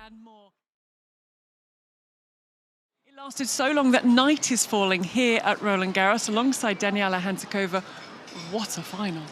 and more. It lasted so long that night is falling here at Roland-Garros alongside Daniela Hantuchova. What a final.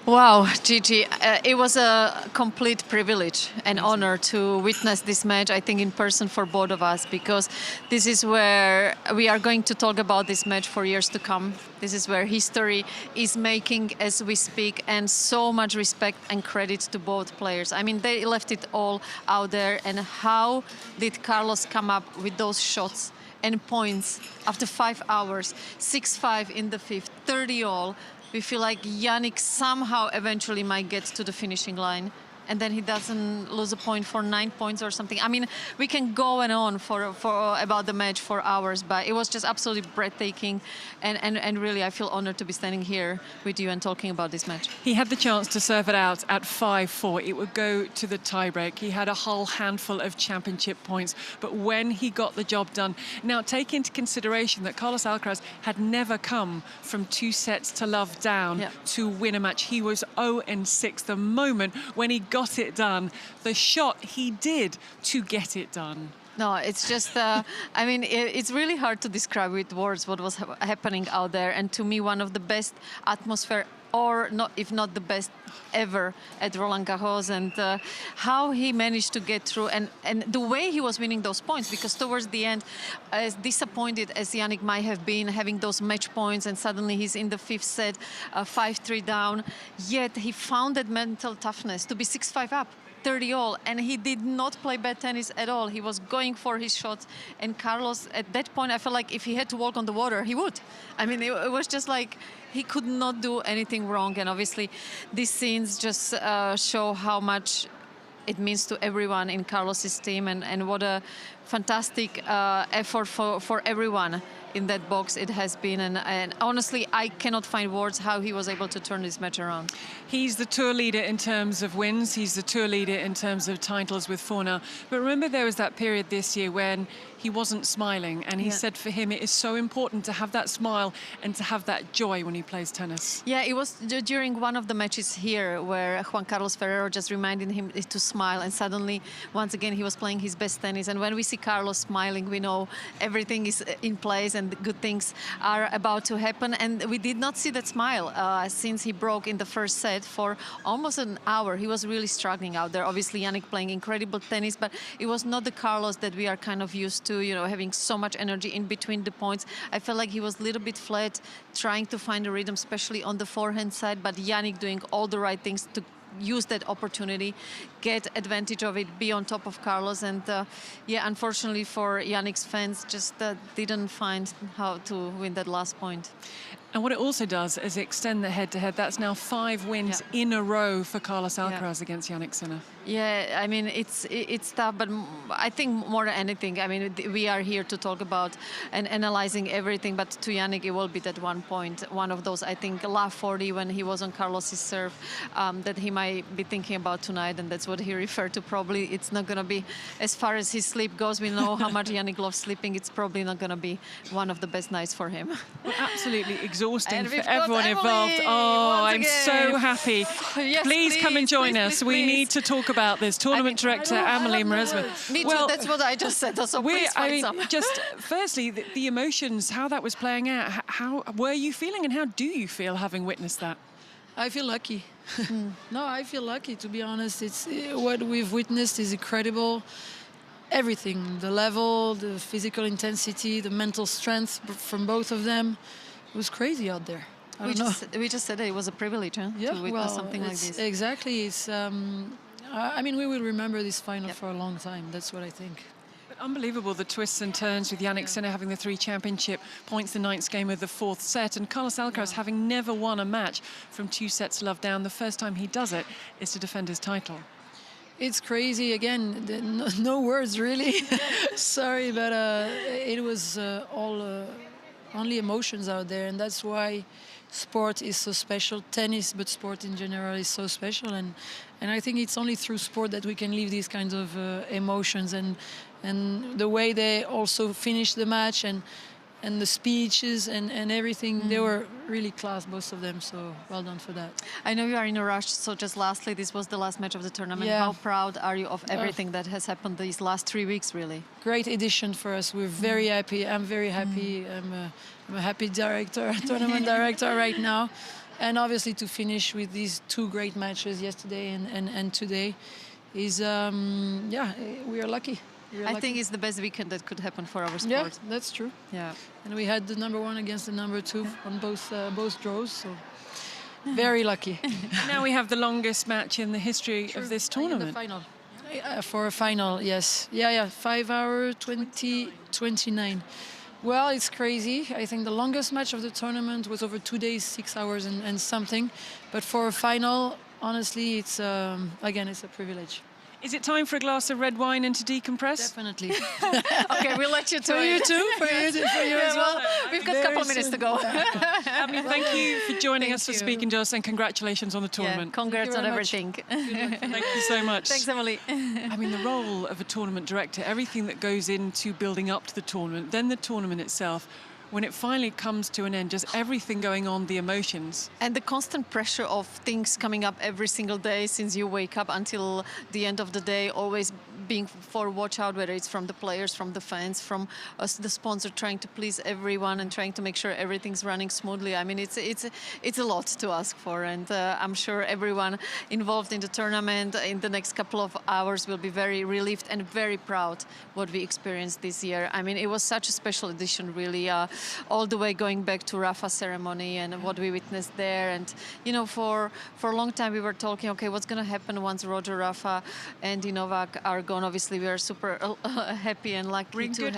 Wow, Gigi, it was a complete privilege and honor to witness this match, I think in person for both of us, because this is where we are going to talk about this match for years to come. This is where history is making as we speak, and so much respect and credit to both players. I mean, they left it all out there, and how did Carlos come up with those shots and points after 5 hours, 6-5 in the fifth, 30 all. We feel like Jannik somehow eventually might get to the finishing line, and then he doesn't lose a point for 9 points or something. I mean, we can go and on for about the match for hours, but it was just absolutely breathtaking, and really I feel honored to be standing here with you and talking about this match. He had the chance to serve it out at 5-4. It would go to the tiebreak. He had a whole handful of championship points, but when he got the job done. Now, take into consideration that Carlos Alcaraz had never come from 2 sets to love down to win a match. He was 0-6 the moment when he got it done, the shot he did to get it done. No, it's just, I mean, it's really hard to describe with words what was happening out there. And to me, one of the best atmosphere, or not, if not the best ever at Roland-Garros, and how he managed to get through, and the way he was winning those points, because towards the end, as disappointed as Jannik might have been having those match points, and suddenly he's in the 5th set, 5-3 down, yet he found that mental toughness to be 6-5 up. 30 all, and he did not play bad tennis at all. He was going for his shots, and Carlos, at that point, I felt like if he had to walk on the water, he would. I mean, it was just like he could not do anything wrong, and obviously these scenes just show how much it means to everyone in Carlos's team, and what a fantastic effort for everyone in that box it has been, and honestly I cannot find words how he was able to turn this match around. He's the tour leader in terms of wins, he's the tour leader in terms of titles with 4 now, but remember there was that period this year when he wasn't smiling, and he said for him it is so important to have that smile and to have that joy when he plays tennis. Yeah, it was during one of the matches here where Juan Carlos Ferrero just reminded him to smile, and suddenly once again he was playing his best tennis, and when we see Carlos smiling we know everything is in place and good things are about to happen, and we did not see that smile since he broke in the first set for almost an hour. He was really struggling out there. Obviously Jannik playing incredible tennis, but it was not the Carlos that we are kind of used to, you know, having so much energy in between the points. I felt like he was a little bit flat, trying to find a rhythm, especially on the forehand side, but Jannik doing all the right things to use that opportunity, get advantage of it, be on top of Carlos, and yeah, unfortunately for Jannik's fans, just didn't find how to win that last point. And what it also does is extend the head-to-head. That's now 5 wins in a row for Carlos Alcaraz against Jannik Sinner. Yeah, I mean, it's tough, but I think more than anything, I mean, we are here to talk about and analyzing everything, but to Jannik, it will be that 1 point, one of those, I think, last 40 when he was on Carlos's serve, that he might be thinking about tonight, and that's what he referred to. Probably it's not going to be, as far as his sleep goes, we know how much Jannik loves sleeping, it's probably not going to be one of the best nights for him. Well, absolutely exhausting for everyone involved. Oh, I'm so happy. Yes, please come and join us. We need to talk about this. Tournament director Amelie Maresma. Me too, that's what I just said. So please find some. Just firstly, the emotions, how that was playing out. How were you feeling, and how do you feel having witnessed that? I feel lucky. No, I feel lucky, to be honest. It's what we've witnessed is incredible. Everything, the level, the physical intensity, the mental strength from both of them. It was crazy out there. We just said that it was a privilege, huh? To witness something like this. Exactly. It's. I mean, we will remember this final for a long time. That's what I think. But unbelievable, the twists and turns with Jannik Sinner having the 3 championship points, the 9th game of the 4th set, and Carlos Alcaraz having never won a match from 2 sets to love down. The first time he does it is to defend his title. It's crazy. Again, no words really. Sorry, but it was all only emotions out there, and that's why sport is so special. Tennis, but sport in general is so special, and I think it's only through sport that we can live these kinds of emotions, and the way they also finish the match, and and the speeches and everything. They were really class, both of them. So well done for that. I know you are in a rush, so just lastly, this was the last match of the tournament. Yeah. How proud are you of everything that has happened these last 3 weeks, really? Great edition for us. We're very happy. I'm very happy. I'm a happy director, tournament director right now. And obviously to finish with these 2 great matches yesterday and today is, we are lucky. I think it's the best weekend that could happen for our sport. Yeah, that's true. Yeah. And we had the number 1 against the number 2 on both draws, so very lucky. Now we have the longest match in the history of this tournament. The final. For a final, yes. 5 hours, 29. Well, it's crazy. I think the longest match of the tournament was over 2 days, 6 hours and something. But for a final, honestly, it's it's a privilege. Is it time for a glass of red wine and to decompress? Definitely. Okay, we'll let you For you too? For you as well? We've got a couple of minutes to go. I mean, thank you for joining us, for you. speaking to us, and congratulations on the tournament. Congrats Thank on you very much. everything. Thank you so much. Thanks, Emily. I mean, the role of a tournament director, everything that goes into building up to the tournament, then the tournament itself, when it finally comes to an end, just everything going on, the emotions. And the constant pressure of things coming up every single day since you wake up until the end of the day, always being for watch out, whether it's from the players, from the fans, from us, the sponsor, trying to please everyone and trying to make sure everything's running smoothly. I mean, it's a lot to ask for, and I'm sure everyone involved in the tournament in the next couple of hours will be very relieved and very proud what we experienced this year. I mean, it was such a special edition, really, all the way going back to Rafa's ceremony and what we witnessed there. And you know, for a long time we were talking, okay, what's going to happen once Roger, Rafa, and Novak are gone? Obviously, we are super happy and lucky to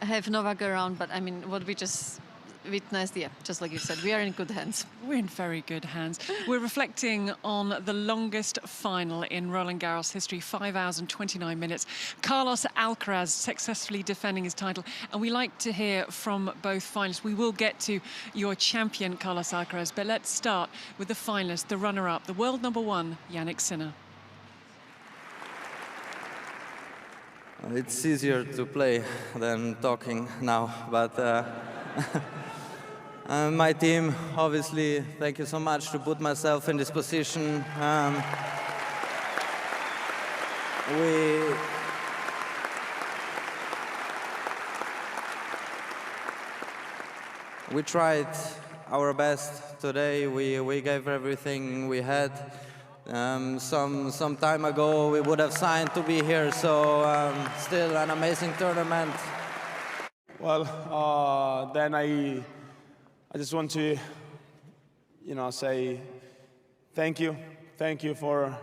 have Novak around. But I mean, what we just witnessed, just like you said, we are in good hands. We're in very good hands. We're reflecting on the longest final in Roland-Garros history, 5 hours and 29 minutes. Carlos Alcaraz successfully defending his title. And we like to hear from both finalists. We will get to your champion, Carlos Alcaraz, but let's start with the finalist, the runner-up, the world number 1, Jannik Sinner. It's easier to play than talking now, but my team, obviously, thank you so much to put myself in this position. We tried our best today. We gave everything we had. Some time ago we would have signed to be here, so still an amazing tournament. Well, then I just want to, say thank you for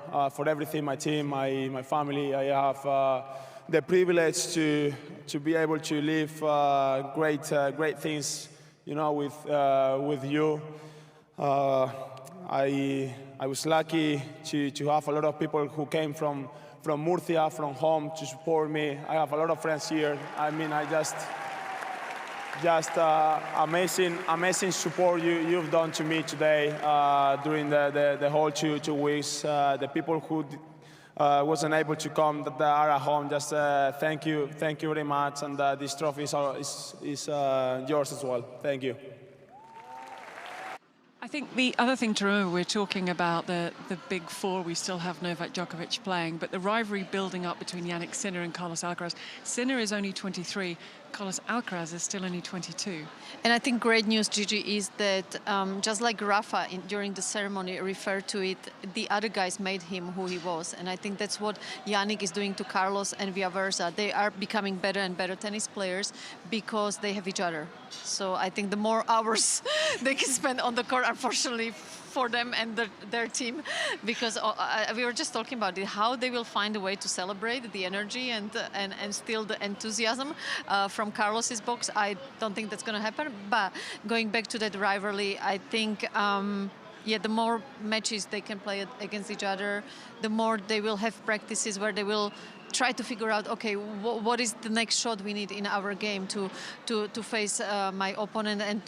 everything, my team, my family. I have the privilege to be able to live great things, with you. I was lucky to have a lot of people who came from Murcia, from home, to support me. I have a lot of friends here. I mean, amazing support you've done to me today during the whole two weeks. The people who wasn't able to come, that are at home, just thank you very much. And this trophy is yours as well. Thank you. I think the other thing to remember, we're talking about the big 4. We still have Novak Djokovic playing, but the rivalry building up between Jannik Sinner and Carlos Alcaraz. Sinner is only 23. Carlos Alcaraz is still only 22. And I think great news, Gigi, is that just like Rafa during the ceremony referred to it, the other guys made him who he was. And I think that's what Jannik is doing to Carlos and vice versa. They are becoming better and better tennis players because they have each other. So I think the more hours they can spend on the court, unfortunately, for them and their team, because we were just talking about it, how they will find a way to celebrate the energy and still the enthusiasm from Carlos's box. I don't think that's going to happen. But going back to that rivalry, I think the more matches they can play against each other, the more they will have practices where they will try to figure out, okay, what is the next shot we need in our game to face my opponent. And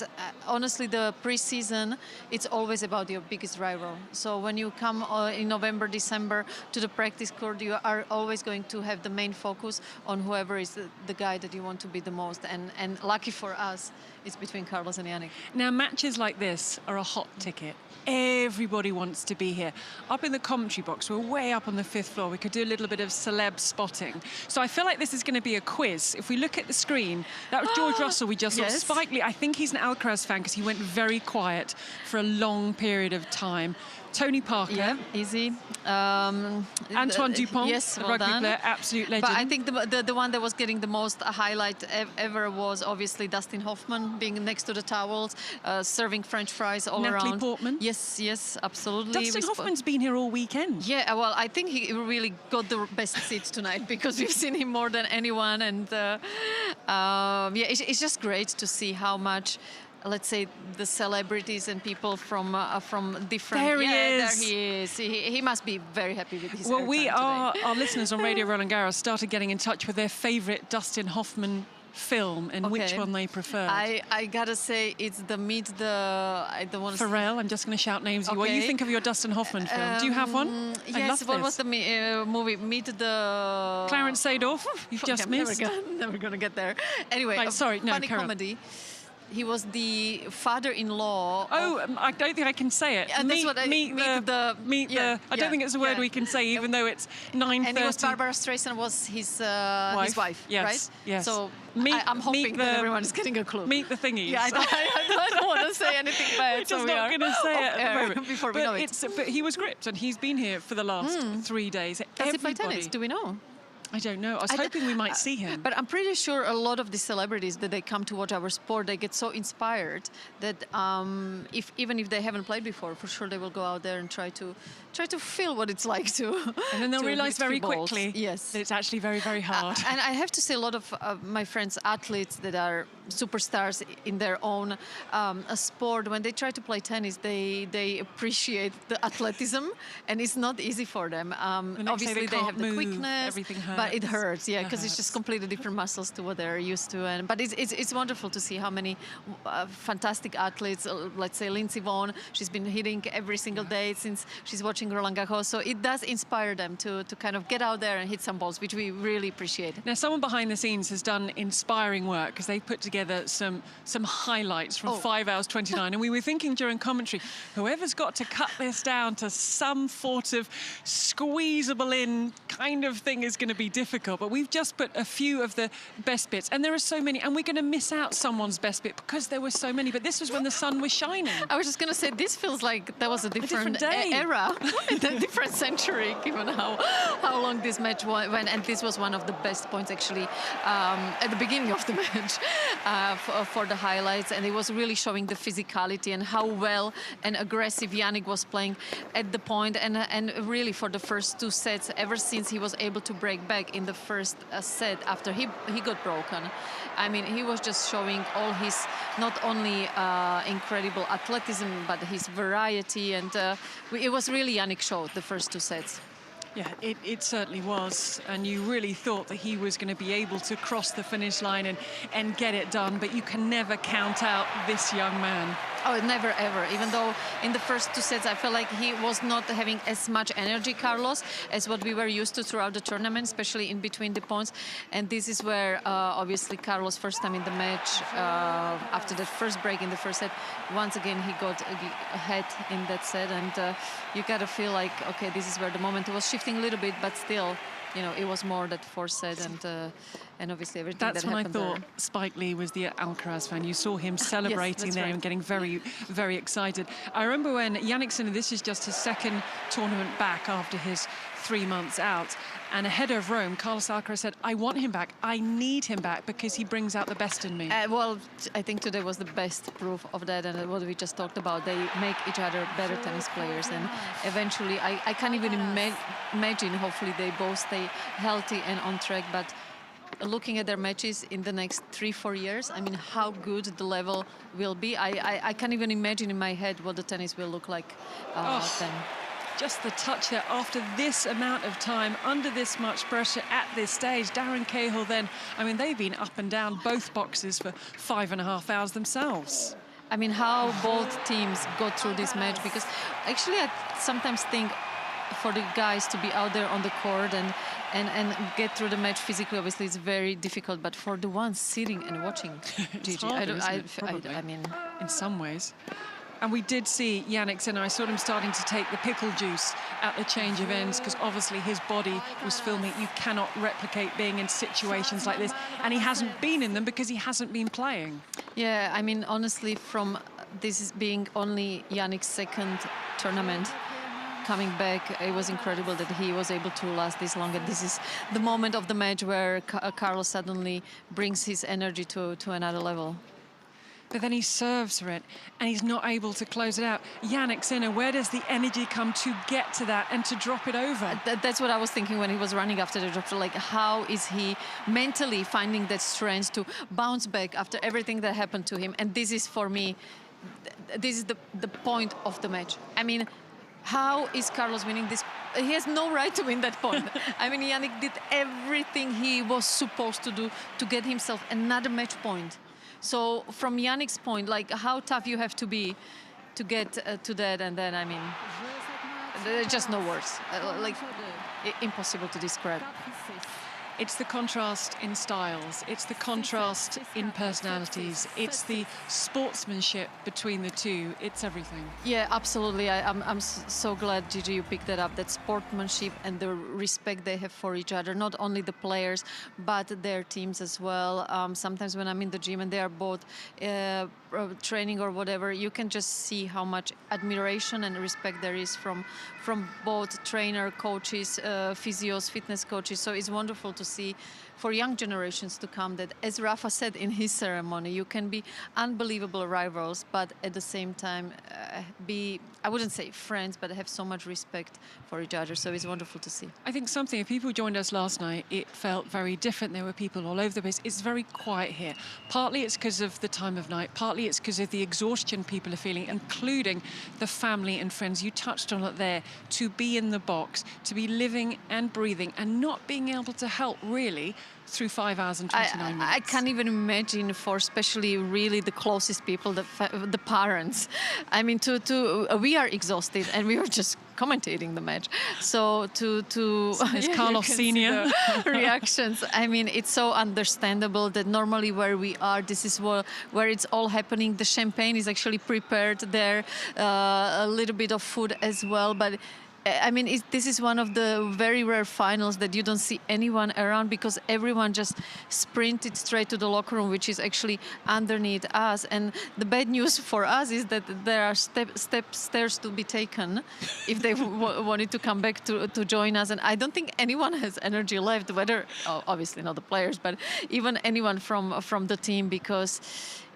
honestly, the preseason, it's always about your biggest rival. So when you come in November, December to the practice court, you are always going to have the main focus on whoever is the guy that you want to be the most. And lucky for us, it's between Carlos and Jannik. Now, matches like this are a hot ticket. Everybody wants to be here. Up in the commentary box, we're way up on the 5th floor. We could do a little bit of celeb spotting. So I feel like this is going to be a quiz. If we look at the screen, that was George Russell we just saw. Yes. Spike Lee, I think he's an Alcaraz fan because he went very quiet for a long period of time. Tony Parker. Yeah, easy. Antoine Dupont, yes, the well rugby done. player, absolute legend. But I think the one that was getting the most highlight ever was obviously Dustin Hoffman being next to the towels, serving French fries all Natalie around. Portman. Yes, absolutely. Dustin Hoffman's been here all weekend. Yeah, well, I think he really got the best seats tonight because we've seen him more than anyone, and yeah, it's just great to see how much. Let's say the celebrities and people from different. There he is. There he is. He must be very happy with his. Well, we airtime are, today. our listeners on Radio Roland-Garros started getting in touch with their favourite Dustin Hoffman film and which Okay. one they preferred. I gotta say it's the Meet the. I don't want to. Pharrell, I'm just going to shout names. What do you Okay. think of your Dustin Hoffman film? Do you have one? I Yes. love What this. was the movie? Meet the. Clarence Seedorf, you've just I'm missed. never gonna get there. Anyway, Right, sorry, no, funny carry on. comedy. He was the father-in-law. Oh, I don't think I can say it. And that's what I- meet yeah, the. I don't think it's a word yeah. we can say, even though it's 9:30. And it was Barbara Streisand was his wife, Yes, right? yes. So Meet- I'm hoping meet that the- everyone is getting a clue. Meet the thingies. Yeah, I don't want to say anything bad. We're so just we not are going to say it off at the air moment. before we but know it. But he was gripped, and he's been here for the last 3 days. Does he play tennis? Do we know? I don't know. I was hoping we might see him. But I'm pretty sure a lot of the celebrities that they come to watch our sport, they get so inspired that even if they haven't played before, for sure they will go out there and try to feel what it's like to. And then they'll to realise hit very few balls. quickly Yes. that it's actually very, very hard. And I have to say, a lot of my friends, athletes that are superstars in their own sport, when they try to play tennis, they appreciate the athleticism, and it's not easy for them. next day Obviously, they they can't have the move, quickness, everything but it hurts. hurts, yeah, It because it's just hurts. completely different muscles to what they're used to. But it's wonderful to see how many fantastic athletes, let's say Lindsey Vonn, she's been hitting every single day since she's watching Roland-Garros. So it does inspire them to kind of get out there and hit some balls, which we really appreciate. Now, someone behind the scenes has done inspiring work because they put together some highlights from 5 hours 29. And we were thinking during commentary, whoever's got to cut this down to some sort of squeezable in kind of thing is going to be difficult. But we've just put a few of the best bits. And there are so many. And we're going to miss out someone's best bit because there were so many. But this was when the sun was shining. I was just going to say, this feels like that was a different, day. era, a different century, given how long this match went. And this was one of the best points, actually, at the beginning of the match for the highlights. And it was really showing the physicality and how well and aggressive Jannik was playing at the point. And really, for the first 2 sets, ever since he was able to break back in the first set after he got broken, I mean, he was just showing all his not only incredible athleticism, but his variety. And it was really Jannik's show, the first 2 sets. Yeah, it certainly was. And you really thought that he was going to be able to cross the finish line and get it done. But you can never count out this young man. Oh, never, ever. Even though in the first 2 sets, I felt like he was not having as much energy, Carlos, as what we were used to throughout the tournament, especially in between the points. And this is where, obviously, Carlos, first time in the match, after that first break in the first set, once again, he got ahead in that set. And you got to feel like, okay, this is where the momentum was shifting a little bit, but still, you know, it was more that 4th set and obviously everything That's that when I happened thought there. Spike Lee was the Alcaraz fan. You saw him celebrating that's there right. and getting very, very excited. I remember when Jannik Sinner, this is just his 2nd tournament back after his 3 months out. And ahead of Rome, Carlos Alcaraz said, I want him back. I need him back because he brings out the best in me. Well, I think today was the best proof of that, and what we just talked about. They make each other better tennis players, and eventually, I can't even imagine, hopefully they both stay healthy and on track, but looking at their matches in the next 3-4 years, I mean, how good the level will be. I can't even imagine in my head what the tennis will look like then. just the touch there after this amount of time, under this much pressure at this stage. Darren Cahill then, I mean, they've been up and down both boxes for 5.5 hours themselves. I mean, how both teams got through this match, because actually I sometimes think for the guys to be out there on the court and get through the match physically, obviously it's very difficult, but for the ones sitting and watching, Gigi, I mean, in some ways. And we did see Jannik Sinner. I saw him starting to take the pickle juice at the change of ends, because obviously his body was filming. You cannot replicate being in situations like this. And he hasn't been in them because he hasn't been playing. Yeah, I mean, honestly, from this is being only Jannik's second tournament coming back, it was incredible that he was able to last this long. And this is the moment of the match where Carlos suddenly brings his energy to another level. But then he serves for it, and he's not able to close it out. Jannik Sinner, where does the energy come to get to that and to drop it over? That's what I was thinking when he was running after the drop. Like, how is he mentally finding that strength to bounce back after everything that happened to him? And this is, for me, this is the point of the match. I mean, how is Carlos winning this? He has no right to win that point. I mean, Jannik did everything he was supposed to do to get himself another match point. So from Jannik's point, like, how tough you have to be to get to that, and then, I mean, there's just no words. Like, impossible to describe. It's the contrast in styles, it's the contrast in personalities, it's the sportsmanship between the two, it's everything. Yeah, absolutely. I'm so glad, Gigi, you picked that up, that sportsmanship and the respect they have for each other, not only the players, but their teams as well. Sometimes when I'm in the gym and they are both training or whatever, you can just see how much admiration and respect there is from both trainer, coaches, physios, fitness coaches. So it's wonderful to see for young generations to come that, as Rafa said in his ceremony, you can be unbelievable rivals, but at the same time be, I wouldn't say friends, but have so much respect for each other. So it's wonderful to see. I think something, if people joined us last night, it felt very different. There were people all over the place. It's very quiet here. Partly it's because of the time of night, partly it's because of the exhaustion people are feeling, including the family and friends. You touched on it there. To be in the box, to be living and breathing and not being able to help, really, through 5 hours and 29 minutes. I can't even imagine for especially really the closest people, the parents. I mean, we are exhausted and we were just commentating the match. So it's Carlos Senior reactions. I mean, it's so understandable that normally where we are, this is where it's all happening. The champagne is actually prepared there, a little bit of food as well, but I mean, this is one of the very rare finals that you don't see anyone around, because everyone just sprinted straight to the locker room, which is actually underneath us. And the bad news for us is that there are stairs to be taken if they wanted to come back to join us. And I don't think anyone has energy left, whether, obviously not the players, but even anyone from the team, because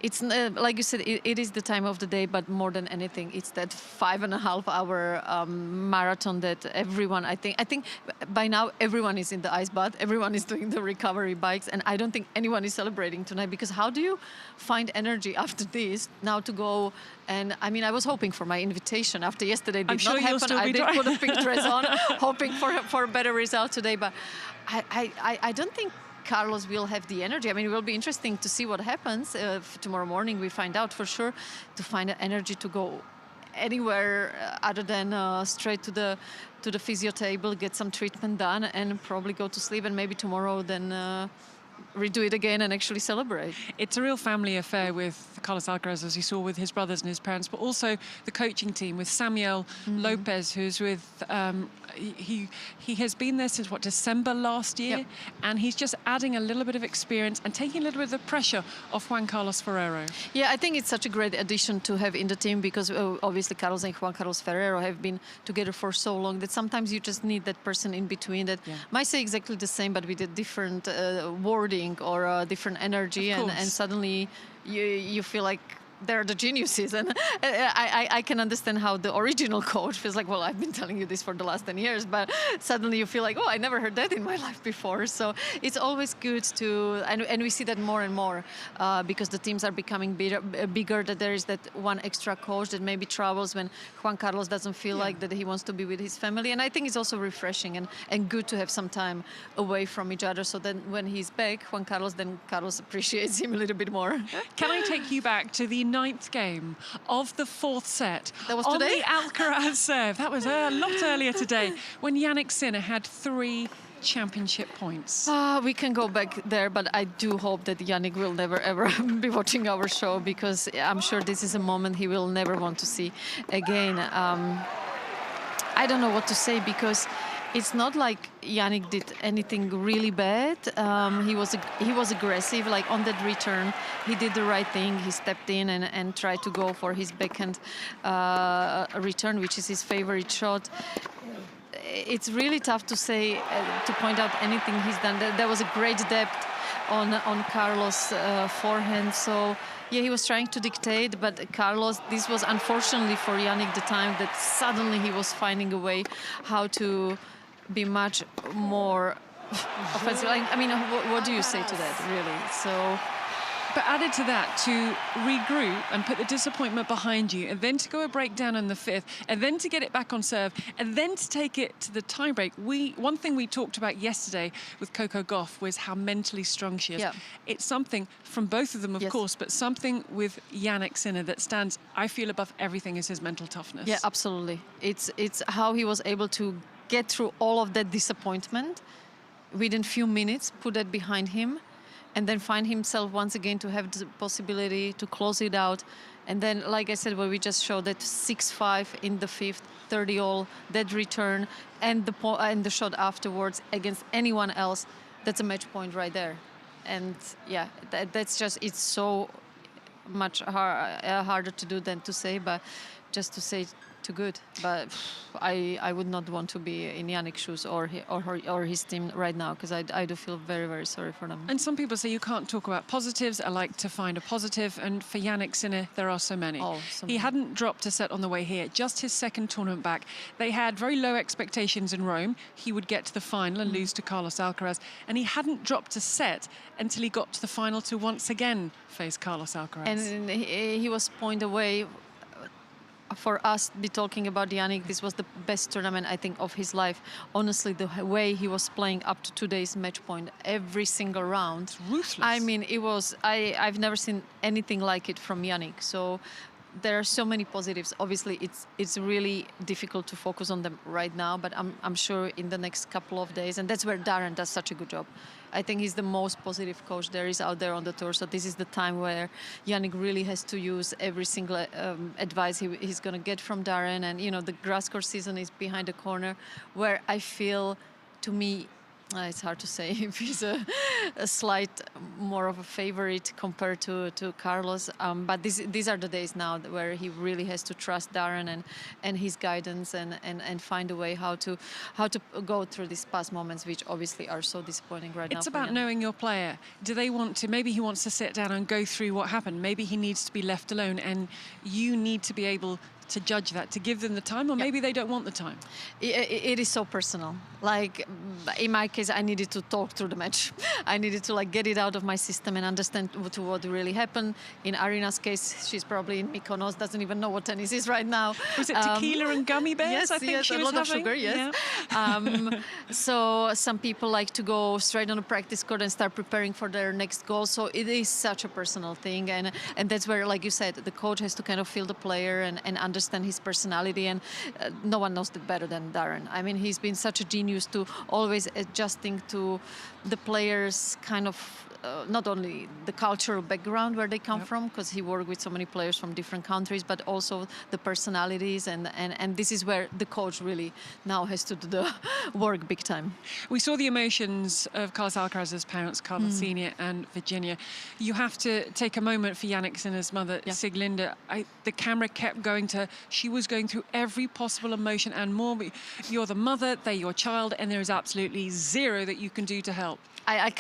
it's like you said, it is the time of the day, but more than anything, it's that 5.5 hour marathon that everyone, I think by now everyone is in the ice bath, everyone is doing the recovery bikes, and I don't think anyone is celebrating tonight, because how do you find energy after this now to go? And I mean, I was hoping for my invitation after yesterday did not happen. I did put a pink dress on, hoping for a better result today, but I don't think Carlos will have the energy. I mean, it will be interesting to see what happens. Tomorrow morning we find out for sure, to find the energy to go anywhere other than straight to the physio table, get some treatment done, and probably go to sleep, and maybe tomorrow then redo it again and actually celebrate. It's a real family affair with Carlos Alcaraz, as you saw with his brothers and his parents, but also the coaching team with Samuel Lopez, who's with he has been there since December last year, and he's just adding a little bit of experience and taking a little bit of the pressure off Juan Carlos Ferrero. Yeah, I think it's such a great addition to have in the team, because obviously Carlos and Juan Carlos Ferrero have been together for so long that sometimes you just need that person in between that might say exactly the same but with a different wording or a different energy, and suddenly you feel like they're the geniuses, and I can understand how the original coach feels like, well, I've been telling you this for the last 10 years, but suddenly you feel like, oh, I never heard that in my life before. So it's always good to, and we see that more and more because the teams are becoming bigger, that there is that one extra coach that maybe travels when Juan Carlos doesn't feel like that he wants to be with his family. And I think it's also refreshing and good to have some time away from each other, so then when he's back, Juan Carlos, then Carlos appreciates him a little bit more. Can I take you back to the 9th game of the 4th set? That was on today? The Alcaraz serve. That was a lot earlier today when Jannik Sinner had 3 championship points. We can go back there, but I do hope that Jannik will never ever be watching our show, because I'm sure this is a moment he will never want to see again. I don't know what to say, because it's not like Jannik did anything really bad. He was aggressive, like on that return. He did the right thing. He stepped in and tried to go for his backhand return, which is his favorite shot. It's really tough to say, to point out anything he's done. There was a great depth on Carlos' forehand. So yeah, he was trying to dictate, but Carlos, this was unfortunately for Jannik the time that suddenly he was finding a way how to be much more offensive. I mean, what do you say to that, really? So. But added to that, to regroup and put the disappointment behind you, and then to go a breakdown in the 5th, and then to get it back on serve, and then to take it to the tiebreak. One thing we talked about yesterday with Coco Gauff was how mentally strong she is. Yeah. It's something from both of them, of course, but something with Jannik Sinner that stands, I feel, above everything is his mental toughness. Yeah, absolutely. It's how he was able to get through all of that disappointment within few minutes, put that behind him, and then find himself once again to have the possibility to close it out. And then, like I said, where we just showed that 6-5 in the 5th, 30-all, that return, and the shot afterwards against anyone else, that's a match point right there. And yeah, that's just, it's so much harder to do than to say, but just to say too good. But I would not want to be in Jannik's shoes or his team right now, because I do feel very, very sorry for them. And some people say you can't talk about positives. I like to find a positive, and for Jannik Sinner, there are so many. Oh, so many. He hadn't dropped a set on the way here, just his 2nd tournament back. They had very low expectations in Rome. He would get to the final and lose to Carlos Alcaraz, and he hadn't dropped a set until he got to the final to once again face Carlos Alcaraz. And he was point away. For us, be talking about Jannik, this was the best tournament, I think, of his life. Honestly, the way he was playing up to today's match point, every single round. It's ruthless. I mean, it was, I've never seen anything like it from Jannik. So there are so many positives. Obviously, it's really difficult to focus on them right now, but I'm sure in the next couple of days, and that's where Darren does such a good job. I think he's the most positive coach there is out there on the tour. So this is the time where Jannik really has to use every single advice he's going to get from Darren. And, you know, the grass court season is behind the corner, where I feel, to me, it's hard to say if he's a slight more of a favorite compared to Carlos. But these are the days now where he really has to trust Darren and his guidance and find a way how to go through these past moments, which obviously are so disappointing right now. It's about knowing your player. Do they want to, maybe he wants to sit down and go through what happened. Maybe he needs to be left alone, and you need to be able to judge that, to give them the time, or maybe they don't want the time. It is so personal. Like in my case, I needed to talk through the match. I needed to get it out of my system and understand what really happened. In Arina's case, she's probably in Mykonos, doesn't even know what tennis is right now. Was it tequila and gummy bears? Yes, I think she a was lot of having? sugar. Yes. Yeah. So some people like to go straight on the practice court and start preparing for their next goal. So it is such a personal thing, and that's where, like you said, the coach has to kind of feel the player and understand his personality, and no one knows that better than Darren. I mean, he's been such a genius to always adjusting to the players' kind of not only the cultural background where they come from, because he worked with so many players from different countries, but also the personalities, and this is where the coach really now has to do the work big time. We saw the emotions of Carlos Alcaraz's parents, Carlos Senior and Virginia. You have to take a moment for Jannik Sinner's mother, Siglinde. The camera kept going to her. She was going through every possible emotion and more. You're the mother, they're your child, and there is absolutely zero that you can do to help. I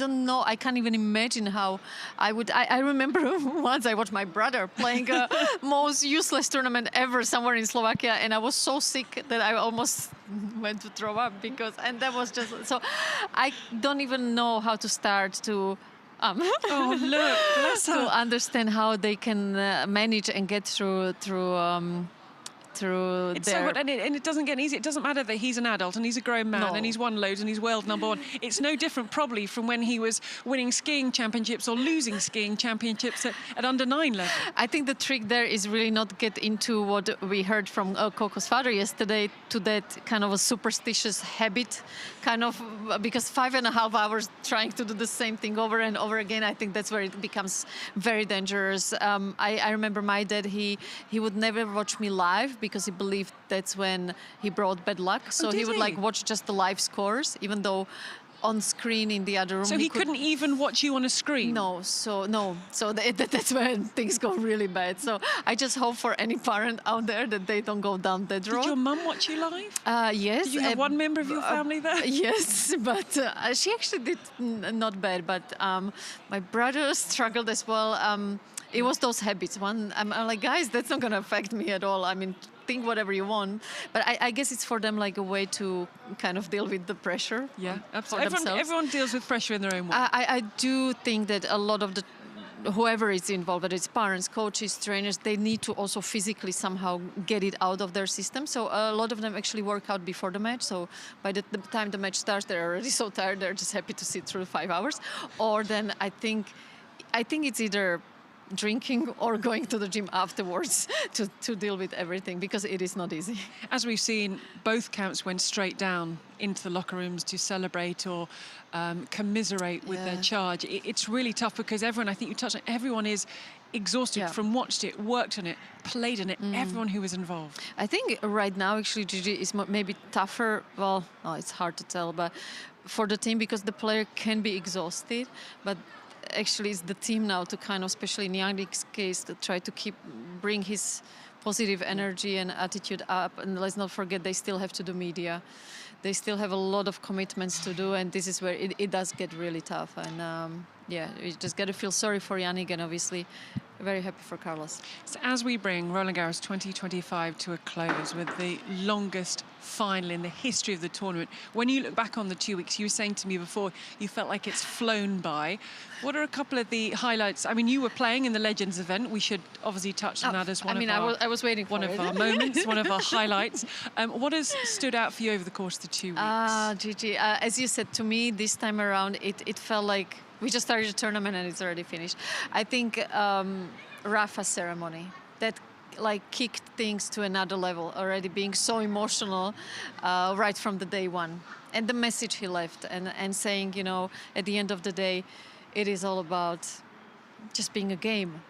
don't know. I can't even imagine how I would. I remember once I watched my brother playing a most useless tournament ever somewhere in Slovakia, and I was so sick that I almost went to throw up and that was just so. I don't even know how to start to. Oh, look, bless to her. understand how they can manage and get through It's so good, and it doesn't get easy. It doesn't matter that he's an adult and he's a grown man No. and he's won loads and he's world number one. It's no different probably from when he was winning skiing championships or losing skiing championships at under 9 level. I think the trick there is really not get into what we heard from Coco's father yesterday to that kind of a superstitious habit, kind of, because 5.5 hours trying to do the same thing over and over again, I think that's where it becomes very dangerous. I remember my dad, he would never watch me live because he believed that's when he brought bad luck. So he would he? like watch just the live scores, even though on screen in the other room. So he couldn't even watch you on a screen? No, so that's when things go really bad. So I just hope for any parent out there that they don't go down that road. Did your mum watch you live? Yes. Did you have one member of your family there? Yes, but she actually did not bad. But my brother struggled as well. It was those habits. I'm like, guys, that's not going to affect me at all. I mean, think whatever you want. But I guess it's for them like a way to kind of deal with the pressure. Yeah, for absolutely. themselves. Everyone deals with pressure in their own way. I do think that a lot of whoever is involved, whether it's parents, coaches, trainers, they need to also physically somehow get it out of their system. So a lot of them actually work out before the match. So by the time the match starts, they're already so tired, they're just happy to sit through 5 hours. Or then I think it's either drinking or going to the gym afterwards to deal with everything, because it is not easy. As we've seen, both camps went straight down into the locker rooms to celebrate or commiserate with their charge. It's really tough because everyone, I think you touched on, everyone is exhausted from watched it, worked on it, played on it, everyone who was involved. I think right now actually Gigi is maybe tougher. Well, no, it's hard to tell, but for the team, because the player can be exhausted, but actually it's the team now to kind of, especially in Jannik's case, to try to bring his positive energy and attitude up. And let's not forget, they still have to do media. They still have a lot of commitments to do, and this is where it does get really tough. And you just got to feel sorry for Jannik, and obviously very happy for Carlos. So as we bring Roland-Garros 2025 to a close with the longest final in the history of the tournament, when you look back on the 2 weeks, you were saying to me before you felt like it's flown by. What are a couple of the highlights? I mean, you were playing in the Legends event. We should obviously touch on that as one I was waiting for one of our moments, one of our highlights. What has stood out for you over the course of the 2 weeks? Gigi, as you said to me, this time around, it felt like we just started the tournament and it's already finished. I think Rafa's ceremony, that like kicked things to another level, already being so emotional right from the day one. And the message he left and saying, you know, at the end of the day, it is all about just being a game.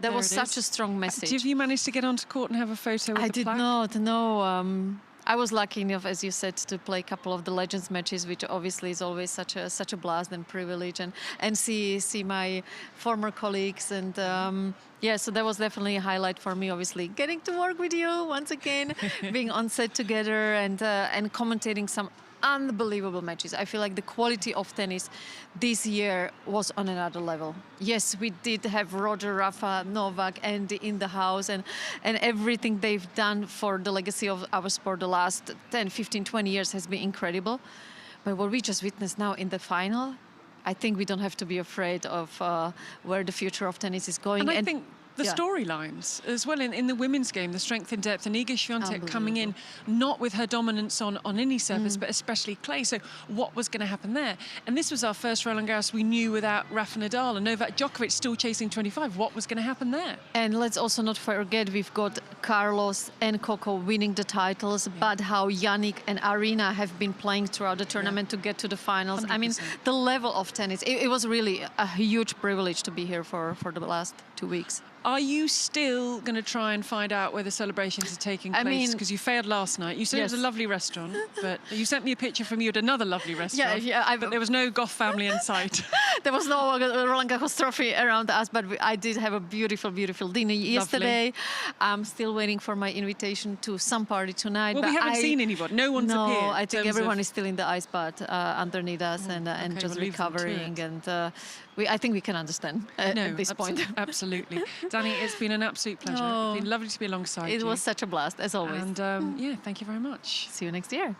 That was such a strong message. Did you manage to get onto court and have a photo with the plaque? I did not, no. I was lucky enough, as you said, to play a couple of the Legends matches, which obviously is always such a blast and privilege, and see my former colleagues. And so that was definitely a highlight for me, obviously. Getting to work with you once again, being on set together and commentating some unbelievable matches. I feel like the quality of tennis this year was on another level. Yes, we did have Roger, Rafa, Novak, Andy in the house, and everything they've done for the legacy of our sport the last 10, 15, 20 years has been incredible. But what we just witnessed now in the final, I think we don't have to be afraid of where the future of tennis is going. And I think the storylines as well in the women's game, the strength in depth, and Iga Świątek coming in not with her dominance on any surface, but especially clay. So what was going to happen there? And this was our first Roland-Garros we knew without Rafa Nadal and Novak Djokovic still chasing 25. What was going to happen there? And let's also not forget we've got Carlos and Coco winning the titles, but how Jannik and Arina have been playing throughout the tournament to get to the finals. 100%. I mean, the level of tennis, it was really a huge privilege to be here for the last 2 weeks. Are you still going to try and find out where the celebrations are taking I place? mean- Because you failed last night. You said it was a Yes. lovely restaurant, but you sent me a picture from you at another lovely restaurant. But there was no Goff family in sight. There was no Roland-Garros trophy around us, but I did have a beautiful, beautiful dinner yesterday. I'm still waiting for my invitation to some party tonight. Well, but we haven't seen anybody. No one's no, appeared. I in think terms everyone of- is still in the ice bath underneath us and okay, just we'll leave them to recovering. it. And I think we can understand at this point. Absolutely. Danny, it's been an absolute pleasure. Oh. It's been lovely to be alongside you. It was such a blast, as always. And yeah, thank you very much. See you next year.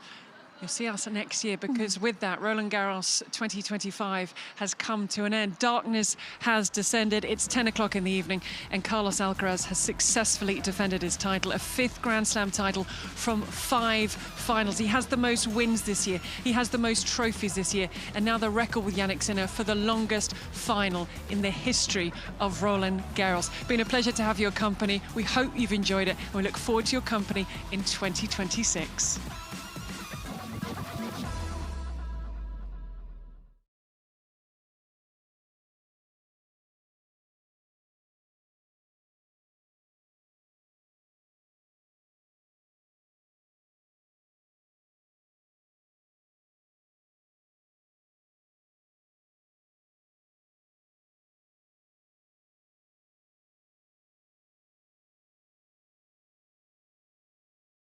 You'll see us next year, because with that, Roland-Garros 2025 has come to an end. Darkness has descended. It's 10 o'clock in the evening, and Carlos Alcaraz has successfully defended his title, a 5th Grand Slam title from 5 finals. He has the most wins this year. He has the most trophies this year, and now the record with Jannik Sinner for the longest final in the history of Roland-Garros. Been a pleasure to have your company. We hope you've enjoyed it, and we look forward to your company in 2026.